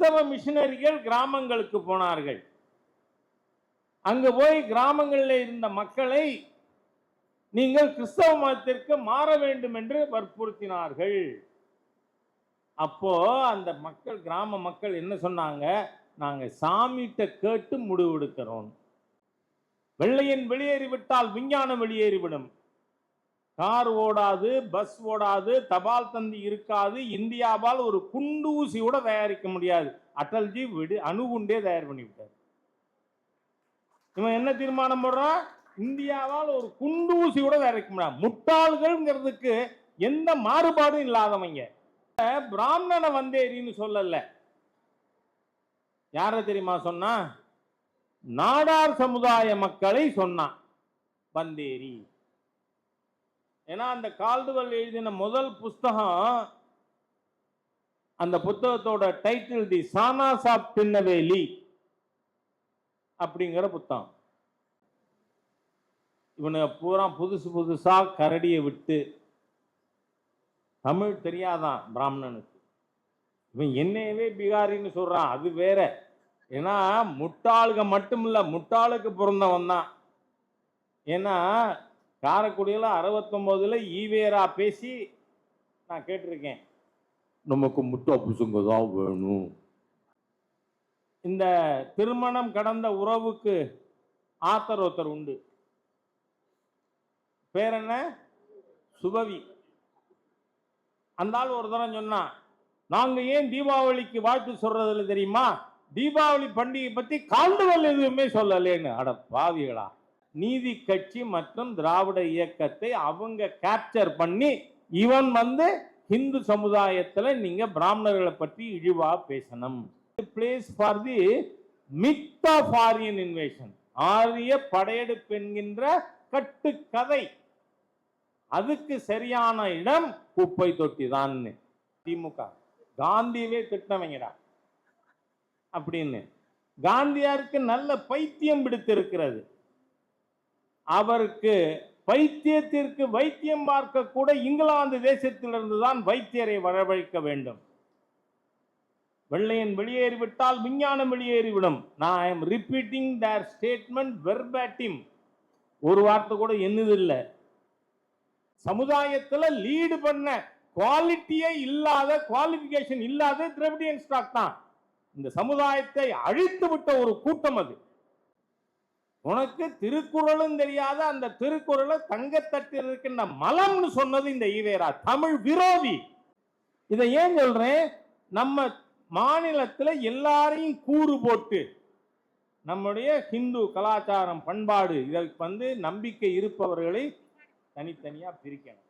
கிறிஸ்தவ மிஷனரிகள் கிராமங்களுக்கு போனார்கள். அங்கு போய் கிராமங்களில் இருந்த மக்களை நீங்கள் கிறிஸ்தவ மதத்திற்கு மாற வேண்டும் என்று வற்புறுத்தினார்கள். அப்போ அந்த மக்கள், கிராம மக்கள் என்ன சொன்னாங்க? நாங்க சாமிகிட்ட கேட்டு முடிவெடுக்கிறோம். வெள்ளையன் வெளியேறிவிட்டால் விஞ்ஞானம் வெளியேறிவிடும். கார் ஓடாது, பஸ் ஓடாது, தபால் தந்தி இருக்காது. இந்தியாவால் ஒரு குண்டூசி கூட தயாரிக்க முடியாது. அடல்ஜி அணுகுண்டே தயார் பண்ணிவிட்டார். இவன் என்ன தீர்மானம் போடுறான்? இந்தியாவால் ஒரு குண்டூசி கூட தயாரிக்க முடியாது. முட்டாள்கள்ங்கிறதுக்கு எந்த மாறுபாடும் இல்லாதவங்க. பிராமணனை வந்தேரின்னு சொல்லல. யார தெரியுமா சொன்னா? நாடார் சமுதாய மக்களை சொன்னான் வந்தேரி. ஏன்னா அந்த கால்டுவெல் எழுதின முதல் புஸ்தகம், அந்த புத்தகத்தோட title the Sana's of Tirunelveli அப்படிங்கிற புத்தகம். இவனை பூரா புதுசு புதுசா கரடியை விட்டு, தமிழ் தெரியாதான் பிராமணனுக்கு, இவன் என்னையவே பீகாரின்னு சொல்றான். அது வேற. ஏன்னா முட்டாளுக மட்டும் இல்ல, முட்டாளுக்கு பிறந்தவன் தான். ஏன்னா காரைக்குடியில் 69 ஈவேரா பேசி நான் கேட்டிருக்கேன், நமக்கு முட்டா புசுங்க தான் வேணும். இந்த திருமணம் கடந்த உறவுக்கு ஆத்தர் ஒருத்தர் உண்டு. பேர் என்ன? சுபவி. அந்த ஆள் ஒரு தரம் சொன்னா, நாங்க ஏன் தீபாவளிக்கு வாழ்த்து சொல்றதில்ல தெரியுமா? தீபாவளி பண்டிகை பத்தி கால்டுவெல் எதுவுமே சொல்லலேன்னு. அட பாவிகளா! நீதி கட்சி மற்றும் திராவிட இயக்கத்தை அவங்க கேப்சர் பண்ணி, இவன் இந்து சமுதாயத்தில் நீங்க பிராமணர்களை பற்றி இழிவா பேசணும். Place for the myth of Aryan invasion, ஆரிய படையெடுப்பு என்கின்ற கட்டுக்கதை. அதுக்கு சரியான இடம் குப்பை தொட்டி தான். திமுக காந்தியவே திட்டவங்கடா அப்படின்னு. காந்தியாருக்கு நல்ல பைத்தியம் பிடித்திருக்கிறது. அவருக்கு பைத்தியத்திற்கு வைத்தியம் பார்க்க கூட இங்கிலாந்து தேசத்திலிருந்து தான் வைத்தியரை வரவழைக்க வேண்டும். வெள்ளையன் வெளியேறிவிட்டால் விஞ்ஞானம் வெளியேறிவிடும். நான் I am repeating their statement verbatim. ஒரு வார்த்தை கூட என்னதில்லை. சமுதாயத்தில் லீடு பண்ண குவாலிட்டியே இல்லாத, குவாலிபிகேஷன் இல்லாத திராவிடியன் ஸ்டாக் தான். இந்த சமுதாயத்தை அழித்து விட்ட ஒரு கூட்டம் அது. உனக்கு திருக்குறளும் தெரியாத அந்த திருக்குறளை தங்கத்தட்டில் இருக்கின்ற மலம்னு சொன்னது இந்த ஈவேரா. தமிழ் விரோதி. இதை ஏன் சொல்றேன்? நம்ம மாநிலத்தில் எல்லாரையும் கூறு போட்டு நம்முடைய ஹிந்து கலாச்சாரம், பண்பாடு, இதற்கு நம்பிக்கை இருப்பவர்களை தனித்தனியா பிரிக்கணும்.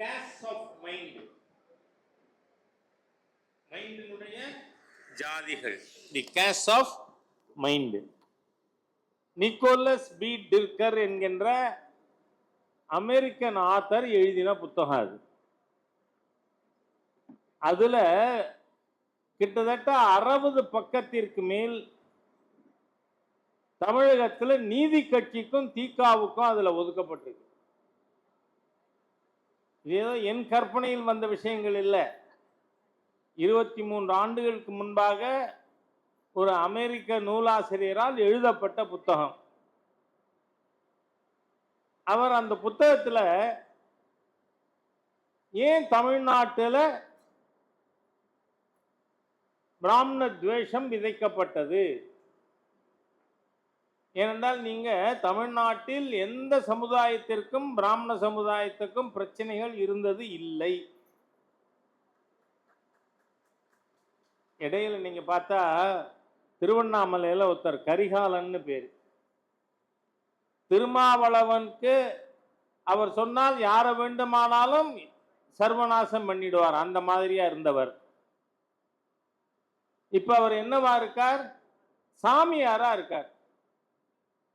caste of mind. மைண்டினுடைய ஜாதிகள். The caste of mind. Nicholas B Dirks என்கின்ற அமெரிக்கன் ஆத்தர் எழுதின புத்தகம் அது. அதுல கிட்டத்தட்ட 60 பக்கத்திற்கு மேல் தமிழகத்தில் நீதி கட்சிக்கும் திகாவுக்கும் அதுல ஒதுக்கப்பட்டிருக்கு. ஏதோ என் கற்பனையில் வந்த விஷயங்கள் இல்லை. 23 ஆண்டுகளுக்கு முன்பாக ஒரு அமெரிக்க நூலாசிரியரால் எழுதப்பட்ட புத்தகம். அவர் அந்த புத்தகத்துல ஏன் தமிழ்நாட்டில் பிராமண துவேஷம் விதைக்கப்பட்டது, ஏனென்றால் நீங்க தமிழ்நாட்டில் எந்த சமுதாயத்திற்கும் பிராமண சமுதாயத்துக்கும் பிரச்சனைகள் இருந்தது இல்லை. இடையில நீங்க பார்த்தா திருவண்ணாமலையில ஒருத்தர் கரிகாலன்னு பேர், திருமாவளவனுக்கு அவர் சொன்னால் யாரை வேண்டுமானாலும் சர்வநாசம் பண்ணிடுவார், அந்த மாதிரியா இருந்தவர். இப்ப அவர் என்னவா இருக்கார்? சாமியாரா இருக்கார்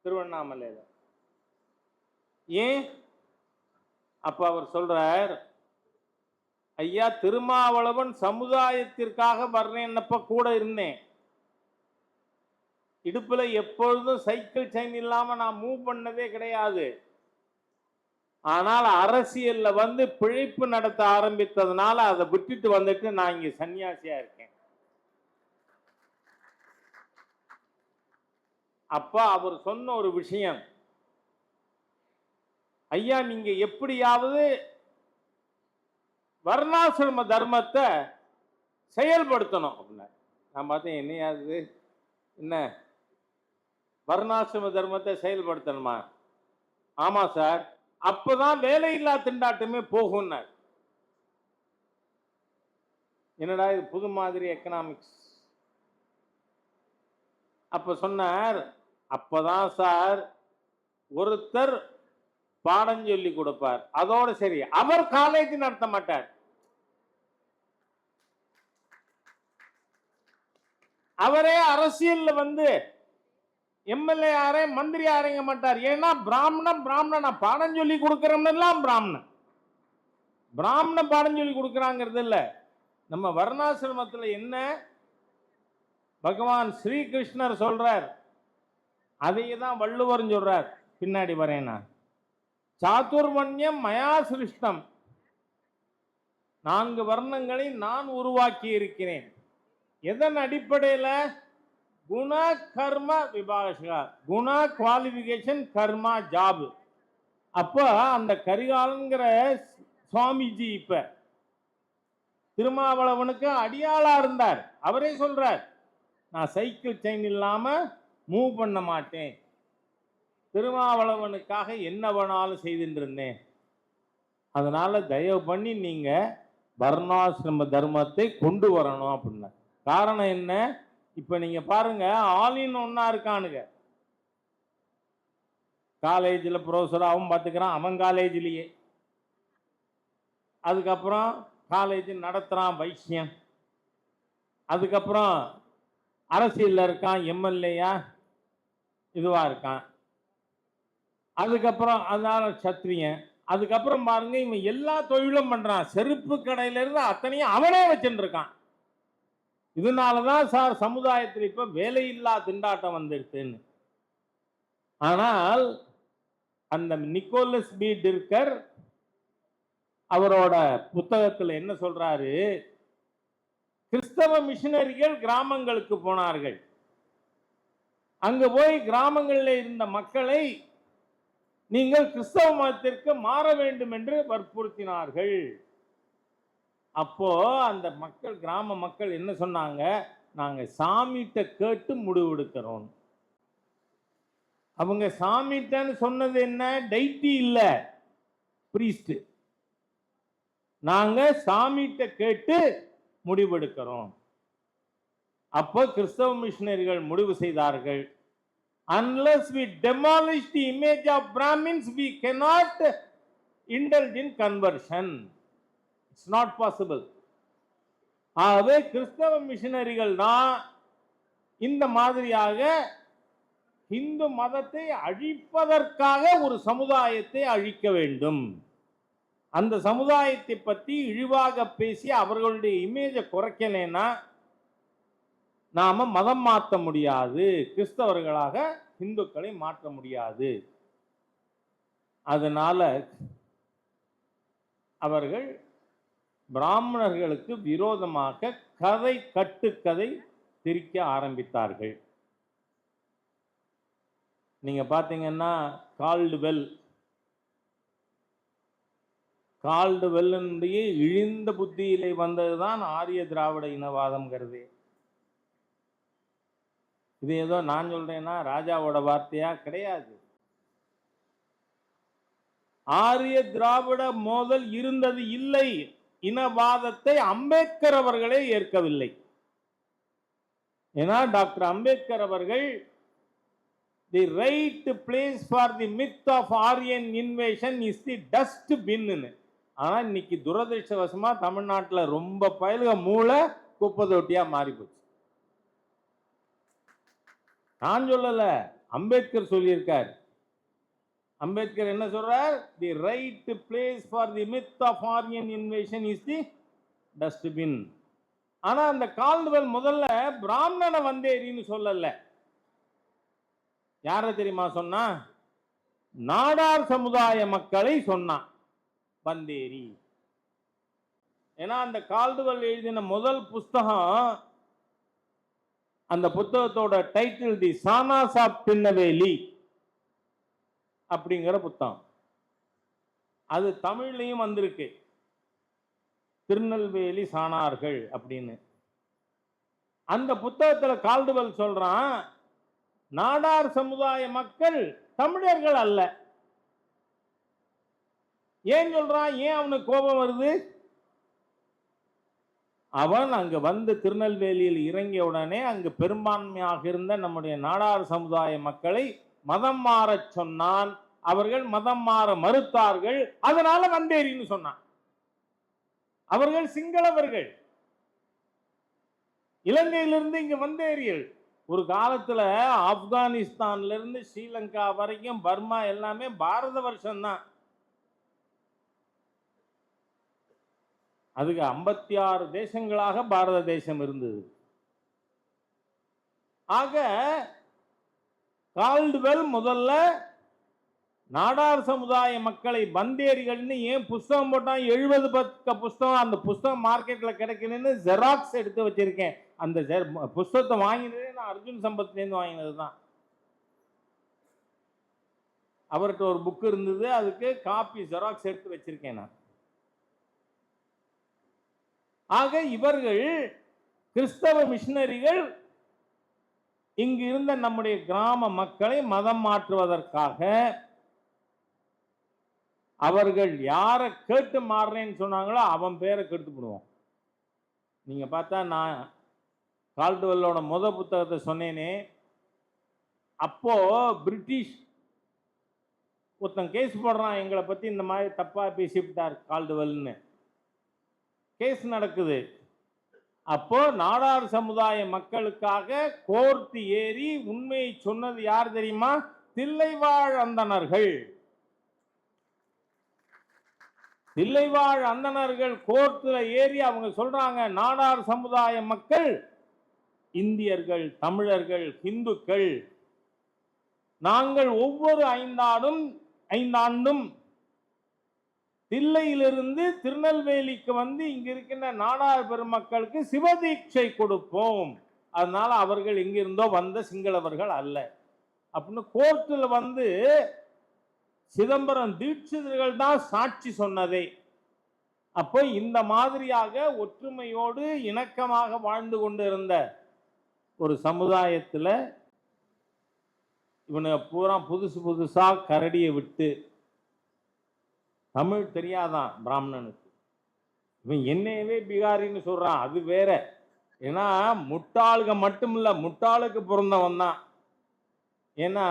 திருவண்ணாமலையில. ஏன்? அப்ப அவர் சொல்றார், ஐயா திருமாவளவன் சமுதாயத்திற்காக வர்றேன்னப்ப கூட இருந்தேன். இடுப்புல எப்பொழுதும் சைக்கிள் செயின் இல்லாம நான் மூவ் பண்ணதே கிடையாது. ஆனால் அரசியல்ல வந்து பிழைப்பு நடத்த ஆரம்பித்ததுனால அதை விட்டுட்டு வந்துட்டு நான் இங்க சன்னியாசியா இருக்கேன். அப்ப அவர் சொன்ன ஒரு விஷயம், ஐயா நீங்க எப்படியாவது வர்ணாசிரம தர்மத்தை செயல்படுத்தணும் அப்படின்னா. நான் பார்த்தேன், என்னையாது என்ன வர்ணாசிரம தர்மத்தை செயல்படுத்தணுமா? ஆமா சார், அப்பதான் வேலையில்லா திண்டாட்டமே போகும்னார். என்னடா இது புது மாதிரி எக்கனாமிக்ஸ். அப்ப சொன்னார், அப்பதான் சார் ஒருத்தர் பாடம் சொல்லி கொடுப்பார், அதோட சரி, அவர் காலேஜ் நடத்த மாட்டார். அவரே அரசியல்ல வந்து எம்எல்ஏ யாரே மந்திரி யாரைங்க மாட்டார். ஏன்னா பிராமணன் பிராமணனா பாடம் சொல்லி கொடுக்கிறோம்லாம் பிராமணன் பிராமணன் பாடம் சொல்லி கொடுக்கிறாங்கிறது இல்ல. நம்ம வர்ணாசிரமத்தில் என்ன பகவான் ஸ்ரீகிருஷ்ணர் சொல்றார், அதையே தான் வள்ளுவர் சொல்றார். பின்னாடி வரேனா, சாதுர்வண்யம் மயா சிருஷ்டம், 4 வர்ணங்களை நான் உருவாக்கி இருக்கிறேன். எதன் அடிப்படையில்? குண கர்ம விபாஷா, குண குவாலிபிகேஷன், கர்மா ஜாப். அப்ப அந்த கரிகாலன்கிற சுவாமிஜி இப்ப திருமாவளவனுக்கு அடியாளா இருந்தார். அவரே சொல்றார், நான் சைக்கிள் செயின் இல்லாம மூவ் பண்ண மாட்டேன், திருமாவளவனுக்காக என்ன வேணாலும் செய்துட்டு இருந்தேன். அதனால தயவு பண்ணி நீங்க வர்ணாசிரம தர்மத்தை கொண்டு வரணும் அப்படின்னா. காரணம் என்ன? இப்ப நீங்க பாருங்க, ஆலின் ஒன்னா இருக்கானுங்க. காலேஜில் ப்ரொஃபஸராகவும் பார்த்துக்கிறான் அவன் காலேஜிலேயே. அதுக்கப்புறம் காலேஜ் நடத்துறான் வைசியம். அதுக்கப்புறம் அரசியல்ல இருக்கான், எம்எல்ஏயா இதுவா இருக்கான். அதுக்கப்புறம் அதனால சத்திரியன். அதுக்கப்புறம் பாருங்க, இவன் எல்லா தொழிலும் பண்றான். செருப்பு கடையில இருந்து அத்தனையும் அவனே வச்சுட்டு இருக்கான். இதனாலதான் சார் சமுதாயத்தில் இப்ப வேலையில்லா திண்டாட்டம் வந்துடுச்சுன்னு. ஆனால் அந்த நிக்கோலஸ் பி டிர்கர் அவரோட புத்தகத்தில் என்ன சொல்றாரு, கிறிஸ்தவ மிஷனரிகள் கிராமங்களுக்கு போனார்கள். அங்க போய் கிராமங்களில் இருந்த மக்களை நீங்கள் கிறிஸ்தவ மதத்திற்கு மாற வேண்டும் என்று வற்புறுத்தினார்கள். அப்போ அந்த மக்கள், கிராம மக்கள் என்ன சொன்னாங்க, நாங்க சாமிகிட்ட கேட்டு முடிவெடுக்கிறோம். அவங்க சாமிகிட்டன்னு சொன்னது என்ன? டைட்டி இல்ல, பிரீஸ்ட். நாங்க சாமிகிட்ட கேட்டு முடிவெடுக்கிறோம். அப்போ கிறிஸ்தவ மிஷனரிகள் முடிவு செய்தார்கள், unless we demolish the image of Brahmins, we cannot indulge in conversion. It's not possible. ஆகவே கிறிஸ்தவ மிஷனரிகள் தான் இந்த மாதிரியாக இந்து மதத்தை அழிப்பதற்காக ஒரு சமுதாயத்தை அழிக்க வேண்டும், அந்த சமுதாயத்தை பற்றி இழிவாக பேசி அவர்களுடைய இமேஜை குறைக்கலைன்னா நாம மதம் மாற்ற முடியாது, கிறிஸ்தவர்களாக இந்துக்களை மாற்ற முடியாது. அதனால அவர்கள் பிராமணர்களுக்கு விரோதமாக கதை கட்டுக்கதை திரிக்க ஆரம்பித்தார்கள். நீங்க பாத்தீங்கன்னா கால்டுவெல்லுடைய இழிந்த புத்தியிலே வந்ததுதான் ஆரிய திராவிட இனவாதம்ங்கிறது. இது ஏதோ நான் சொல்றேன்னா ராஜாவோட வார்த்தையா? கிடையாது. ஆரிய திராவிட மோதல் இருந்தது இல்லை. இனவாதத்தை அம்பேத்கர் அவர்களே ஏற்கவில்லை. ஏன்னா டாக்டர் அம்பேத்கர் அவர்கள் the right place for the myth of Aryan invasion is the dustbin. ஆனா இன்னைக்கு துரதிருஷ்டவசமா தமிழ்நாட்டில் ரொம்ப பயலுக மூளை குப்பை தொட்டியா மாறி போச்சு. நான் சொல்லல, அம்பேத்கர் சொல்லியிருக்கார். அம்பேத்கர் என்ன சொல்றார்? The right place for the myth of Aryan invasion is the dustbin. ஆனா அந்த கால்டுவெல் முதல்ல பிராமணனை வந்தேரின்னு சொல்லல. யார தெரியுமா சொன்னா? நாடார் சமுதாய மக்களை சொன்னான் வந்தேரி. ஏன்னா அந்த கால்டுவெல் எழுதின முதல் புஸ்தகம், அந்த புத்தகத்தோட title the Sana's of Tirunelveli அப்படிங்கிற புத்தகம். அது தமிழ்லையும் வந்திருக்கு, திருநெல்வேலி சாணார்கள் அப்படின்னு. அந்த புத்தகத்துல கால்டுவெல் சொல்றான், நாடார் சமுதாய மக்கள் தமிழர்கள் அல்ல. ஏன் சொல்றான்? ஏன் அவனுக்கு கோபம் வருது? அவன் அங்கு வந்து திருநெல்வேலியில் இறங்கிய உடனே அங்கு பெரும்பான்மையாக இருந்த நம்முடைய நாடார் சமுதாய மக்களை மதம் மாற சொன்னான். அவர்கள் மதம் மாற மறுத்தார்கள். அதனால வந்தேரின்னு சொன்னான். அவர்கள் சிங்களவர்கள், இலங்கையிலிருந்து இங்க வந்தேரியல். ஒரு காலத்துல ஆப்கானிஸ்தான்ல இருந்து ஸ்ரீலங்கா வரைக்கும் பர்மா எல்லாமே பாரத வருஷம் தான். அதுக்கு 56 தேசங்களாக பாரத தேசம் இருந்தது. ஆக கால்டுவெல் முதல்ல நாடார் சமுதாய மக்களை பந்தேரிகள்னு ஏன் புஸ்தகம் போட்டான்? 70 பக்க புஸ்தகம். அந்த புஸ்தகம் மார்க்கெட்ல கிடைக்கணும்னு ஜெராக்ஸ் எடுத்து வச்சிருக்கேன். அந்த புஸ்தகத்தை வாங்கினதே நான் அர்ஜுன் சம்பத்லேருந்து வாங்கினது தான். அவர்கிட்ட ஒரு புக் இருந்தது, அதுக்கு காப்பி ஜெராக்ஸ் எடுத்து வச்சிருக்கேன் நான். ஆக இவர்கள் கிறிஸ்தவ மிஷனரிகள் இங்கு இருந்த நம்முடைய கிராம மக்களை மதம் மாற்றுவதற்காக அவர்கள் யாரை கேட்டு மாறுறேன்னு சொன்னாங்களோ அவன் பேரை கெடுத்து போடுவோம். நீங்க பார்த்தா நான் கால்டுவெல்லோட புத்தகத்தை சொன்னேனே, அப்போ பிரிட்டிஷ் ஒருத்தன் கேஸ் போடுறான், எங்களை பத்தி இந்த மாதிரி தப்பா பேசிவிட்டார் கால்டுவெல்னு. கேஸ் நடக்குது. அப்போ நாடார் சமுதாய மக்களுக்காக கோர்ட் ஏறி உண்மையை சொன்னது யார் தெரியுமா? தில்லைவாழ் அந்தணர்கள். தில்லைவாழ் அந்தணர்கள் கோர்ட்ல ஏறி அவங்க சொல்றாங்க, நாடார் சமுதாய மக்கள் இந்தியர்கள், தமிழர்கள், இந்துக்கள், நாங்கள் ஒவ்வொரு ஐந்தாண்டும் தில்லையிலிருந்து திருநெல்வேலிக்கு வந்து இங்க இருக்கின்ற நாடார் பெருமக்களுக்கு சிவதீட்சை கொடுப்போம். அதனால அவர்கள் எங்கிருந்தோ வந்த சிங்களவர்கள் அல்ல அப்படின்னு கோர்ட்டில் வந்து சிதம்பரம் தீட்சிதர்கள் தான் சாட்சி சொன்னதே. அப்போ இந்த மாதிரியாக ஒற்றுமையோடு இணக்கமாக வாழ்ந்து கொண்டு இருந்த ஒரு சமுதாயத்தில் இவனை பூரா புதுசா கரடியை விட்டு, தமிழ் தெரியாதான் பிராமணனுக்கு, இவன் என்னையவே பிகாரின்னு சொல்றான், அது வேற. ஏன்னா முட்டாளுக மட்டும் இல்ல, முட்டாளுக்கு பிறந்தவன் தான். ஏன்னா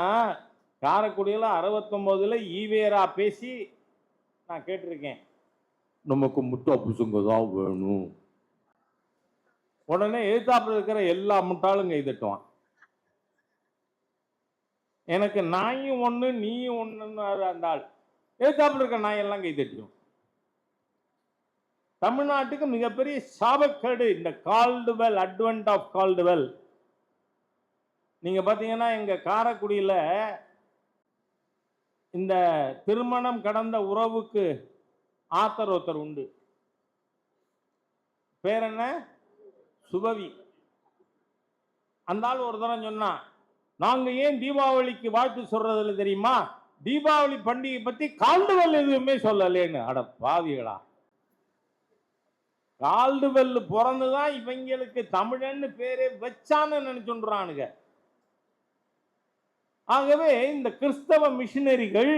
காரைக்குடியில் 69 ஈவேரா பேசி நான் கேட்டிருக்கேன். நமக்கு முட்டா பசங்க தான் வேணும். உடனே எதிர்த்தாப்புல இருக்கிற எல்லா முட்டாளும் கை தட்டுவான். எனக்கு நாயும் ஒண்ணு நீயும் ஒண்ணுன்னு அந்த ஆள் எதிர்த்தாப்புல இருக்க நாயெல்லாம் கை தட்டிடும். தமிழ்நாட்டுக்கு மிகப்பெரிய சாபக்கேடு இந்த கால்டுவெல், அட்வென்ட் ஆஃப் கால்டுவெல். நீங்க பாத்தீங்கன்னா எங்க காரைக்குடியில இந்த திருமணம் கடந்த உறவுக்கு ஆத்தர் ஒருத்தர் உண்டு. பேர் என்ன? சுபவி. அந்த ஆள் ஒரு தரம் சொன்னா, நாங்க ஏன் தீபாவளிக்கு வாழ்த்து சொல்றதில்ல தெரியுமா? தீபாவளி பண்டிகை பத்தி கால்டுவெல் எதுவுமே சொல்லலேன்னு. அட பாவிகளா, கால்டுவெல் பிறந்துதான் இவங்களுக்கு தமிழன்னு பேரே வச்சான்னு நினைச்சுன்றானுங்க. ஆகவே இந்த கிறிஸ்தவ மிஷினரிகள்,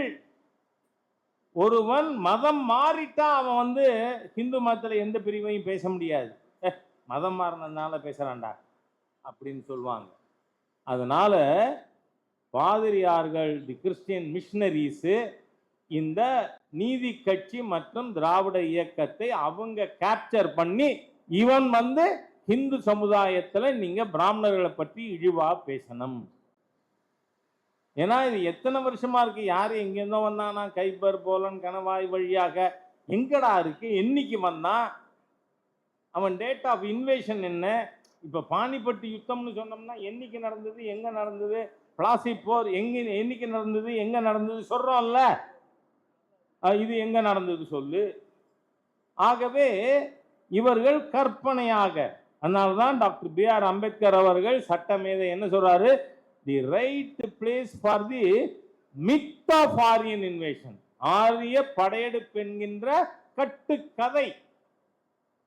ஒருவன் மதம் மாறிட்டா அவன் வந்து ஹிந்து மதத்துல எந்த பிரிவையும் பேச முடியாது. மதம் மாறினதுனால பேசுறான்டா அப்படின்னு சொல்லுவாங்க. அதனால பாதிரியார்கள், தி கிறிஸ்டியன் மிஷினரிஸ், இந்த நீதி கட்சி மற்றும் திராவிட இயக்கத்தை அவங்க கேப்சர் பண்ணி, இவன் வந்து ஹிந்து சமுதாயத்துல நீங்க பிராமணர்களை பற்றி இழிவா பேசணும். ஏன்னா இது எத்தனை வருஷமா இருக்கு. யாரு எங்கிருந்தோ வந்தானா, கைபர், போலன், கணவாய் வழியாக எங்கடா இருக்கு, என்னைக்கு வந்தான், அவன் டேட் ஆஃப் இன்வேஷன் என்ன? இப்ப பானிபட்டு யுத்தம்னு சொன்னோம்னா என்னைக்கு நடந்தது, எங்க நடந்தது, பிளாசி போர் என்னைக்கு நடந்தது, எங்க நடந்தது சொல்றோம்ல. இது எங்க நடந்தது சொல்லு. ஆகவே இவர்கள் கற்பனையாக, அதனால்தான் டாக்டர் B.R. அம்பேத்கர் அவர்கள் சட்டமேதை என்ன சொல்றாரு? The right place for the myth of Aryan invasion. ஆரிய படையெடுப்பு என்கின்ற கட்டுக்கதை,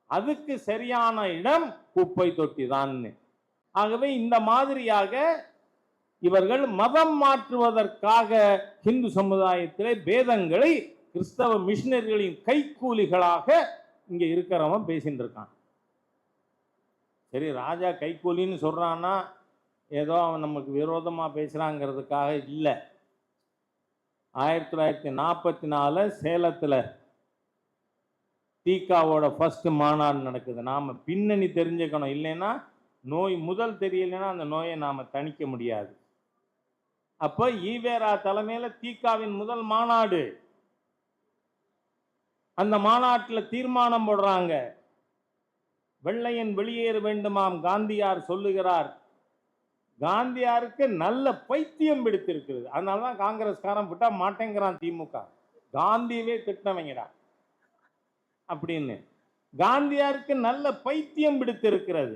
அதுக்கு சரியான இடம் குப்பை தொட்டி தான். ஆகவே இந்த மாதிரியாக இவர்கள் மதம் மாற்றுவதற்காக ஹிந்து சமுதாயத்திலே பேதங்களை கிறிஸ்தவ மிஷினரிகளின் கைக்கூலிகளாக இங்க இருக்கிறவன் பேசிட்டு இருக்கான். சரி, ராஜா கைக்கூலின்னு சொல்றான்னா ஏதோ அவன் நமக்கு விரோதமா பேசுறாங்கிறதுக்காக இல்லை. 1944 சேலத்துல தீகாவோட ஃபர்ஸ்ட் மாநாடு நடக்குது. நாம பின்னணி தெரிஞ்சுக்கணும். இல்லைன்னா நோய் முதல் தெரியலைன்னா அந்த நோயை நாம தணிக்க முடியாது. அப்ப ஈவேரா தலைமையில தீகாவின் முதல் மாநாடு. அந்த மாநாட்டில் தீர்மானம் போடுறாங்க, வெள்ளையன் வெளியேற வேண்டுமாம் காந்தியார் சொல்லுகிறார். காந்தியாருக்கு நல்ல பைத்தியம் பிடித்திருக்கிறது. அதனாலதான் காங்கிரஸ்காரன் விட்டா மாட்டேங்கிறான் திமுக. காந்தியவே திட்டவங்கடா அப்படின்னு. காந்தியாருக்கு நல்ல பைத்தியம் பிடித்திருக்கிறது.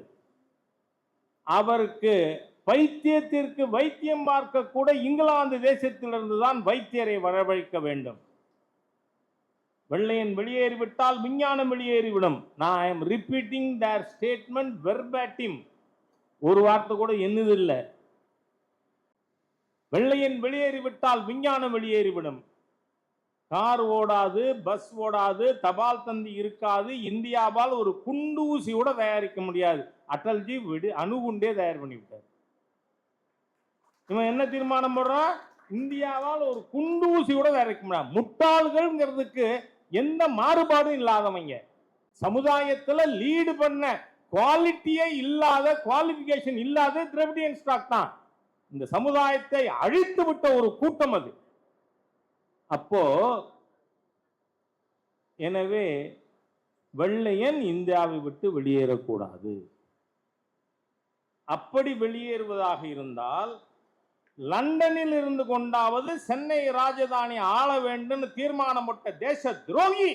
அவருக்கு பைத்தியத்திற்கு வைத்தியம் பார்க்க கூட இங்கிலாந்து தேசத்திலிருந்து தான் வைத்தியரை வரவழைக்க வேண்டும். வெள்ளையன் வெளியேறிவிட்டால் விஞ்ஞானம் வெளியேறிவிடும். நான் I am repeating their statement verbatim. ஒரு வார்த்தை கூட என்னது இல்லை. வெள்ளையன் வெளியேறிவிட்டால் விஞ்ஞானம் வெளியேறிவிடும். கார் ஓடாது, பஸ் ஓடாது, தபால் தந்தி இருக்காது. இந்தியாவால் ஒரு குண்டூசி கூட தயாரிக்க முடியாது. அடல்ஜி அணுகுண்டே தயார் பண்ணிவிட்டார். இவன் என்ன தீர்மானம் போடுறான்? இந்தியாவால் ஒரு குண்டூசி கூட தயாரிக்க முடியாது. முட்டாள்கள்ங்கிறதுக்கு எந்த மாறுபாடும் இல்லாதவங்க, சமுதாயத்துல லீடு பண்ண குவாலிட்டியே இல்லாத, குவாலிபிகேஷன் இல்லாத திராவிடியன் ஸ்டாக் தான். இந்த சமுதாயத்தை அழித்து விட்ட ஒரு கூட்டம் அது. அப்போ எனவே வெள்ளையன் இந்தியாவை விட்டு வெளியேறக்கூடாது. அப்படி வெளியேறுவதாக இருந்தால் லண்டனில் இருந்து கொண்டாவது சென்னை ராஜதானி ஆள வேண்டும் தீர்மானம் போட்ட தேச துரோகி.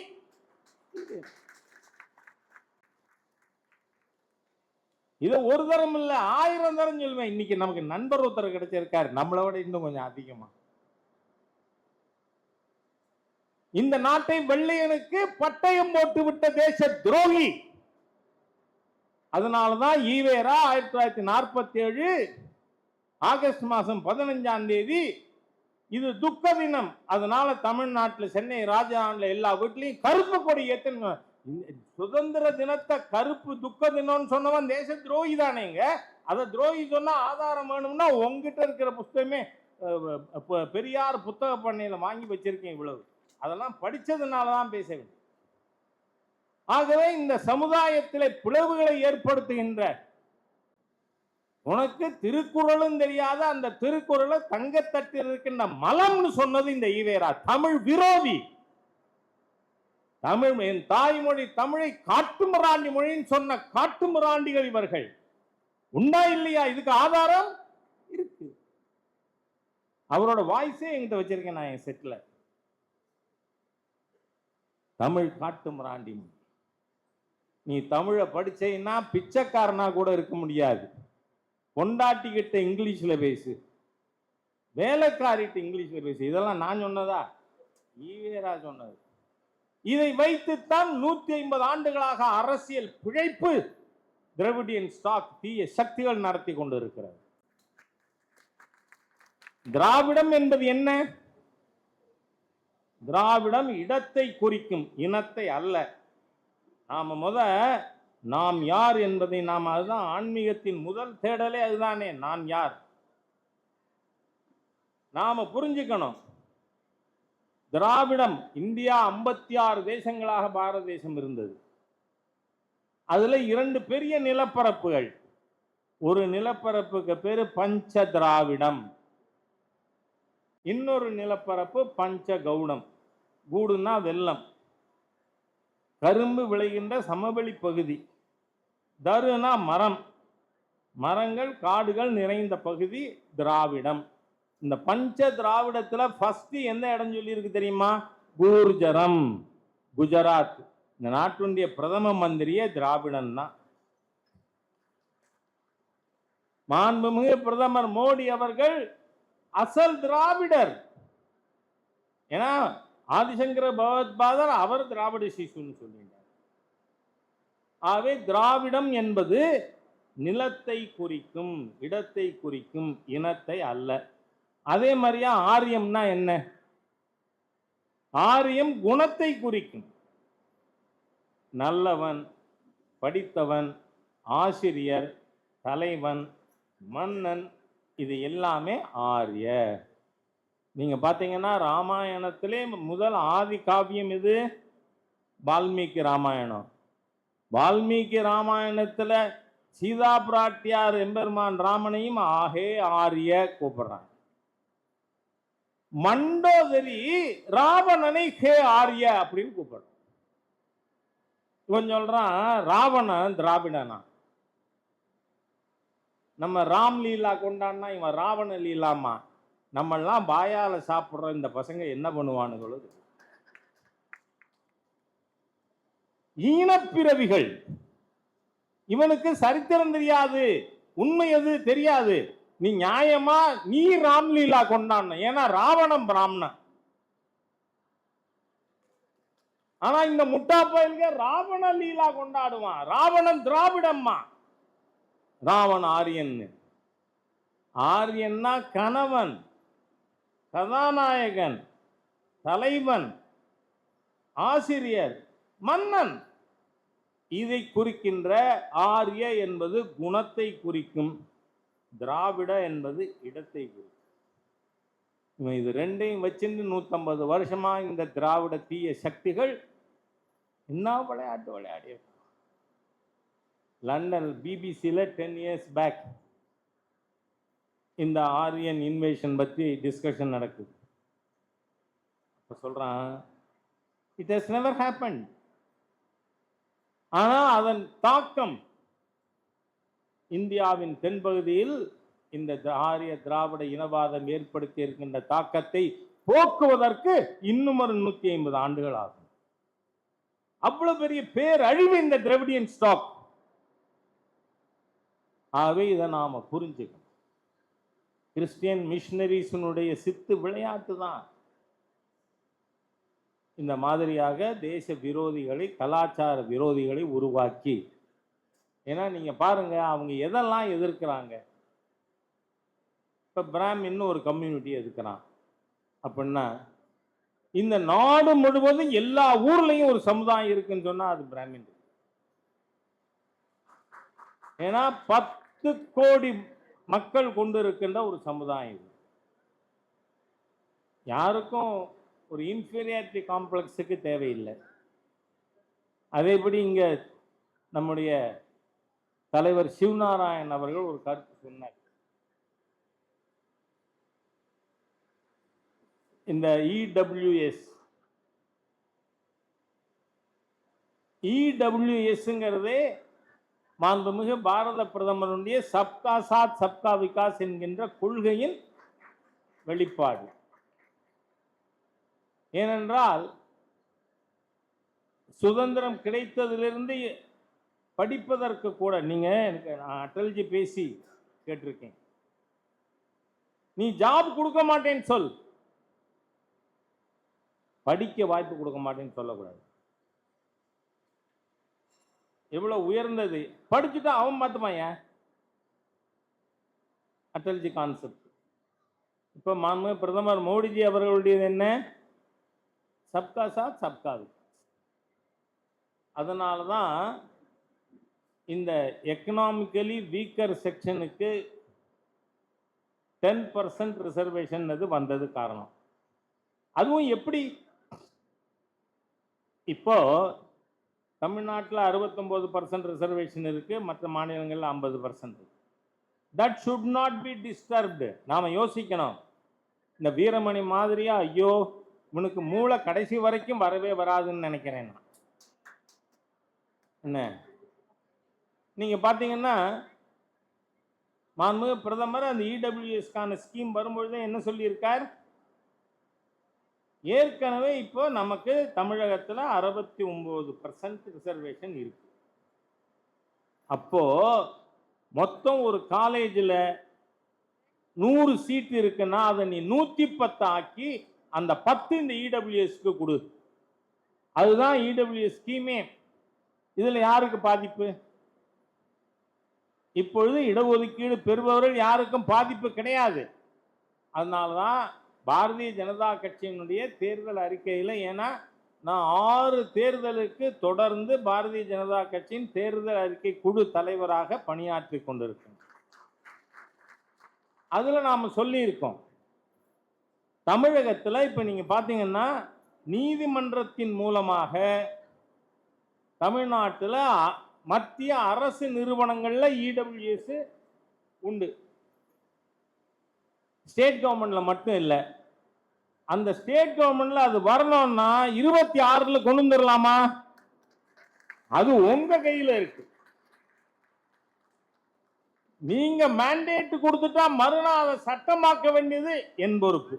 இதை ஒரு தரம் இல்ல 1000 தரம் சொல்லுவேன். இன்னைக்கு நமக்கு நண்பர் ஒருத்தர் கிடைச்சிருக்காரு, நம்மளை விட இன்னும் கொஞ்சம் அதிகமா. இந்த நாட்டை வெள்ளையனுக்கு பட்டயம் போட்டு விட்ட தேச துரோகி. அதனாலதான் ஈவேரா 1947 ஆகஸ்ட் மாதம் 15ஆம் தேதி இது துக்க தினம். அதனால தமிழ்நாட்டில் சென்னை ராஜதானில எல்லா வீட்லையும் கருப்பு கொடி ஏத்தணும். சுதந்திர தினத்தை கருப்பு துக்க தினம்னு சொன்னவன் தேச துரோகி தானேங்க. அதை துரோகி சொன்னா ஆதாரம் வேணும்னா உங்ககிட்ட இருக்கிற புத்தகமே பெரியார் புத்தக பண்ணையில வாங்கி வச்சிருக்கேன். இவ்வளவு அதெல்லாம் படிச்சதுனாலதான் பேச வேண்டும். ஆகவே இந்த சமுதாயத்திலே பிளவுகளை ஏற்படுத்துகின்ற, உனக்கு திருக்குறளும் தெரியாத அந்த திருக்குறளை தங்கத்தட்டில் இருக்கின்ற மலம்னு சொன்னது இந்த ஈவேரா. தமிழ் விரோதி. தமிழ் என் தாய்மொழி தமிழை காட்டுமிராண்டி மொழின்னு சொன்ன காட்டுமிராண்டிகள் இவர்கள். உண்டா இல்லையா? இதுக்கு ஆதாரம் இருக்கு. அவரோட வாய்ஸே என்கிட்ட வச்சிருக்கேன் நான் என் செட்ல. தமிழ் காட்டுமிராண்டி மொழி. நீ தமிழை படிச்சேன்னா பிச்சைக்காரனா கூட இருக்க முடியாது. பொண்டாட்டிக்கிட்ட இங்கிலீஷ்ல பேசு, வேலைக்காரிட்ட இங்கிலீஷ்ல பேசு. இதெல்லாம் நான் சொன்னதா? ஈவேரா சொன்னது. இதை வைத்துத்தான் 150 ஆண்டுகளாக அரசியல் பிழைப்பு திராவிடியன் ஸ்டாக் தீய சக்திகள் நடத்தி கொண்டு இருக்கிறது. திராவிடம் என்பது என்ன? திராவிடம் இடத்தை குறிக்கும், இனத்தை அல்ல. நாம் யார் என்பதை அதுதான் ஆன்மீகத்தின் முதல் தேடலே அதுதானே. நான் யார் நாம புரிஞ்சுக்கணும். திராவிடம் இந்தியா 56 தேசங்களாக பாரத தேசம் இருந்தது. அதுல 2 பெரிய நிலப்பரப்புகள். ஒரு நிலப்பரப்புக்கு பேரு பஞ்ச திராவிடம், இன்னொரு நிலப்பரப்பு பஞ்ச கவுடம். கூடுனா வெள்ளம், கரும்பு விளைகின்ற சமவெளி பகுதி. தருனா மரம், மரங்கள் காடுகள் நிறைந்த பகுதி திராவிடம். இந்த பஞ்ச திராவிடத்துல ஃபர்ஸ்ட் எந்த இடம் சொல்லி இருக்கு தெரியுமா? கூர்ஜரம், குஜராத். இந்த நாட்டுடைய பிரதம மந்திரியே திராவிடன் தான். மாண்புமிகு பிரதமர் மோடி அவர்கள் அசல் திராவிடர். ஏன்னா ஆதிசங்கர பகவத்பாதர் அவர் திராவிட சிசுன்னு சொல்லிட்டார். ஆகவே திராவிடம் என்பது நிலத்தை குறிக்கும், இடத்தை குறிக்கும், இனத்தை அல்ல. அதே மாதிரியா ஆரியம்னா என்ன? ஆரியம் குணத்தை குறிக்கும். நல்லவன், படித்தவன், ஆசிரியர், தலைவன், மன்னன், இது எல்லாமே ஆரிய. நீங்க பாத்தீங்கன்னா ராமாயணத்திலே முதல் ஆதி காவியம் இது வால்மீகி ராமாயணம். வால்மீகி ராமாயணத்துல சீதா பிராட்டியார் எம்பெருமான் ராமனையும் ஆகே ஆரிய கூப்பிடுறாங்க. மண்டோதரி ராவணனை ஹே ஆரிய அப்படின்னு கூப்பிடுறான். இவன் சொல்றான் ராவணன் திராவிடனா. நம்ம ராம் லீலா கொண்டாடினா இவன் ராவண லீலாமா. நம்மெல்லாம் பாயால சாப்பிடுற இந்த பசங்க என்ன பண்ணுவானுங்களோ. ஈனப்பிறவிகள். இவனுக்கு சரித்திரம் தெரியாது, உண்மை எது தெரியாது. நீ நியாயமா நீ ராம்லீலா கொண்டாட, ஏன்னா ராவணம் பிராமணன். ஆனா இந்த முட்டா பயில்க ராவண லீலா கொண்டாடுவான். ராவணன் திராவிடம்மா, ராவண ஆரியன். ஆரியன்னா கணவன், கதாநாயகன், தலைவன், ஆசிரியர், மன்னன். இதை குறிக்கின்ற ஆரிய என்பது குணத்தை குறிக்கும், திராவிட என்பது இடத்தை குறிக்கும். இது ரெண்டையும் வச்சுட்டு 150 வருஷமா இந்த திராவிட தீய சக்திகள் என்ன விளையாட்டு விளையாடி. லண்டன் பிபிசியில் 10 years பேக் இந்த ஆரியன் இன்வேஷன் பற்றி டிஸ்கஷன் நடக்குது. அப்ப சொல்றான் இட் ஹஸ் நெவர் ஹேப்பன்ட். ஆனா அதன் தாக்கம் இந்தியாவின் தென்பகுதியில் இந்த ஆரிய திராவிட இனவாதம் ஏற்படுத்தி இருக்கின்ற தாக்கத்தை போக்குவதற்கு இன்னும் ஒரு 150 ஆண்டுகள் ஆகும். அவ்வளவு பெரிய பேரழிவு இந்த திராவிடியன் ஸ்டாக். ஆகவே இதை நாம புரிஞ்சுக்கணும். கிறிஸ்டியன் மிஷனரிஸினுடைய சித்து விளையாட்டு தான் இந்த மாதிரியாக தேச விரோதிகளை, கலாச்சார விரோதிகளை உருவாக்கி. ஏன்னா நீங்க பாருங்க அவங்க எதெல்லாம் எதிர்க்கிறாங்க. இப்ப பிராமின்னு ஒரு கம்யூனிட்டி எதிர்க்கிறான் அப்படின்னா, இந்த நாடு முழுவதும் எல்லா ஊர்லயும் ஒரு சமுதாயம் இருக்குன்னு சொன்னா அது பிராமின். ஏன்னா 10 கோடி மக்கள் கொண்டு இருக்கின்ற ஒரு சமுதாயம். யாருக்கும் ஒரு இன்ஃபீரியாரிட்டி காம்ப்ளெக்ஸுக்கு தேவையில்லை. அதேபடி இங்க நம்முடைய தலைவர் சிவநாராயண் அவர்கள் ஒரு கருத்து சொன்னார். இந்த இடபிள்யூஎஸ்ங்கிறதே மாண்புமிகு பாரத பிரதமருடைய சப்கா சாத் சப்கா விகாஸ் என்கின்ற கொள்கையின் வெளிப்பாடு. ஏனென்றால் சுதந்திரம் கிடைத்ததிலிருந்து படிப்பதற்கு கூட நீங்க நான் அட்டல்ஜி பேசி கேட்டிருக்கேன், நீ ஜாப் கொடுக்க மாட்டேன்னு சொல், படிக்க வாய்ப்பு கொடுக்க மாட்டேன்னு சொல்லக்கூடாது. எவ்வளவு உயர்ந்தது, படிச்சுட்டா அவன் பார்த்துப்பான். அட்டல்ஜி கான்செப்ட். இப்ப மாண்புமிகு பிரதமர் மோடிஜி அவர்களுடையது என்ன? சப்கா சாத் சப்கா விகாஸ். அதனாலதான் இந்த எக்கனாமிக்கலி வீக்கர் செக்ஷனுக்கு 10% ரிசர்வேஷன் வந்தது காரணம். அதுவும் எப்படி? இப்போ தமிழ்நாட்டில் 69% ரிசர்வேஷன் இருக்கு, மற்ற மாநிலங்களில் 50%. That should not be disturbed. நாம யோசிக்கணும். இந்த வீரமணி மாதிரியா ஐயோ இவனுக்கு மூளை கடைசி வரைக்கும் வரவே வராதுன்னு நினைக்கிறேன் நான். என்ன நீங்க பாத்தீங்கன்னா மாண்புமிகு பிரதமர் அந்த இடபிள்யூஎஸ்கான ஸ்கீம் வரும்பொழுது என்ன சொல்லியிருக்கார்? ஏற்கனவே இப்போ நமக்கு தமிழகத்தில் 69% ரிசர்வேஷன் இருக்கு. அப்போ மொத்தம் ஒரு காலேஜில் 100 சீட் இருக்குன்னா அதை நீ 110 ஆக்கி அந்த 10 இந்த இடபிள்யூஎஸ்க்கு கொடு. அதுதான் இடபிள்யூஎஸ் ஸ்கீமே. இதுல யாருக்கு பாதிப்பு? இப்பொழுது இடஒதுக்கீடு பெறுபவர்கள் யாருக்கும் பாதிப்பு கிடையாது. அதனாலதான் பாரதிய ஜனதா கட்சியினுடைய தேர்தல் அறிக்கையில், ஏன்னா நான் 6 தேர்தலுக்கு தொடர்ந்து பாரதிய ஜனதா கட்சியின் தேர்தல் அறிக்கை குழு தலைவராக பணியாற்றி கொண்டிருக்கேன். அதுல நாம சொல்லி இருக்கோம், தமிழகத்தில் இப்ப நீங்க பாத்தீங்கன்னா நீதிமன்றத்தின் மூலமாக தமிழ்நாட்டில் மத்திய அரசு நிறுவனங்கள்ல இடபிள்யூஎஸ் உண்டு. ஸ்டேட் கவர்மெண்ட்ல மட்டும் இல்லை. அந்த ஸ்டேட் கவர்மெண்ட்ல அது வரணும்னா 26ல கொண்டு வந்துடலாமா? அது உங்க கையில இருக்கு. நீங்க மேண்டேட் கொடுத்துட்டா மறுநாள் அதை சட்டமாக்க வேண்டியது என் பொறுப்பு.